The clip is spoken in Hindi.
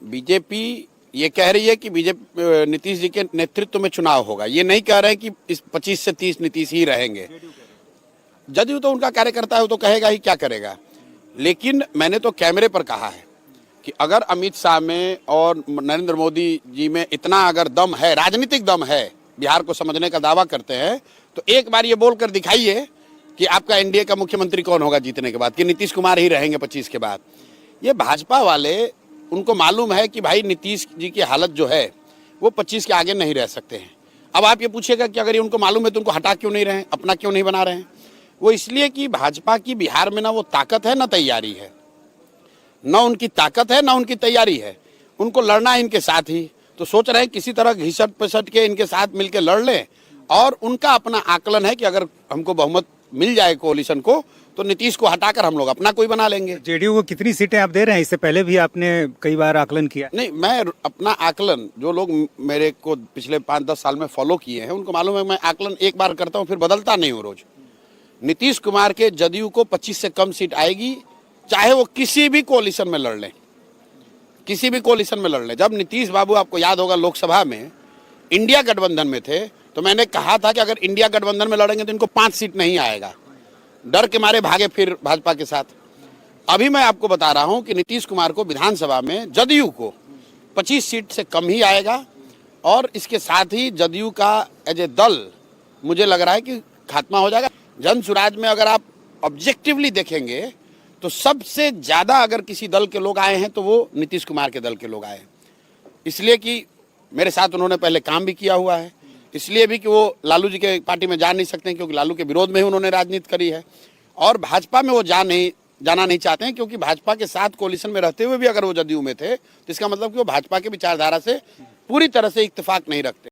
बीजेपी ये कह रही है कि बीजेपी नीतीश जी के नेतृत्व में चुनाव होगा। ये नहीं कह रहे हैं कि इस 25 से 30 नीतीश ही रहेंगे। जदयू तो उनका कार्यकर्ता है, वो तो कहेगा ही, क्या करेगा। लेकिन मैंने तो कैमरे पर कहा है कि अगर अमित शाह में और नरेंद्र मोदी जी में इतना अगर दम है, राजनीतिक दम है, बिहार को समझने का दावा करते हैं, तो एक बार ये बोलकर दिखाइए कि आपका एनडीए का मुख्यमंत्री कौन होगा जीतने के बाद, कि नीतीश कुमार ही रहेंगे 25 के बाद। ये भाजपा वाले, उनको मालूम है कि भाई नीतीश जी की हालत जो है वो 25 के आगे नहीं रह सकते हैं। अब आप ये पूछिएगा कि अगर ये उनको मालूम है तो उनको हटा क्यों नहीं रहे हैं, अपना क्यों नहीं बना रहे हैं। वो इसलिए कि भाजपा की बिहार में ना वो ताकत है ना तैयारी है, ना उनकी ताकत है ना उनकी तैयारी है। उनको लड़ना है इनके साथ ही, तो सोच रहे हैं किसी तरह घिसट पिसट के इनके साथ मिलकर लड़ लें। और उनका अपना आकलन है कि अगर हमको बहुमत मिल जाए कोalition को, तो नीतीश को हटाकर हम लोग अपना कोई बना लेंगे। जेडीयू को कितनी सीटें आप दे रहे हैं? इससे पहले भी आपने कई बार आकलन किया। नहीं, मैं अपना आकलन, जो लोग मेरे को पिछले 5-10 साल में फॉलो किए हैं उनको मालूम है, मैं आकलन एक बार करता हूँ फिर बदलता नहीं हूँ रोज। नीतीश कुमार के जदयू को 25 से कम सीट आएगी, चाहे वो किसी भी कोalition में लड़ लें, किसी भी कोalition में लड़ लें। जब नीतीश बाबू, आपको याद होगा, लोकसभा में इंडिया गठबंधन में थे, तो मैंने कहा था कि अगर इंडिया गठबंधन में लड़ेंगे तो इनको 5 सीट नहीं आएगा। डर के मारे भागे फिर भाजपा के साथ। अभी मैं आपको बता रहा हूं कि नीतीश कुमार को विधानसभा में जदयू को 25 सीट से कम ही आएगा। और इसके साथ ही जदयू का एज ए दल मुझे लग रहा है कि खात्मा हो जाएगा। जन सुराज में अगर आप ऑब्जेक्टिवली देखेंगे तो सबसे ज्यादा अगर किसी दल के लोग आए हैं तो वो नीतीश कुमार के दल के लोग आए हैं। इसलिए कि मेरे साथ उन्होंने पहले काम भी किया हुआ है, इसलिए भी कि वो लालू जी के पार्टी में जा नहीं सकते हैं क्योंकि लालू के विरोध में ही उन्होंने राजनीति करी है। और भाजपा में वो जाना नहीं चाहते हैं क्योंकि भाजपा के साथ कोalition में रहते हुए भी अगर वो जदयू में थे तो इसका मतलब कि वो भाजपा के विचारधारा से पूरी तरह से इत्तेफाक नहीं रखते।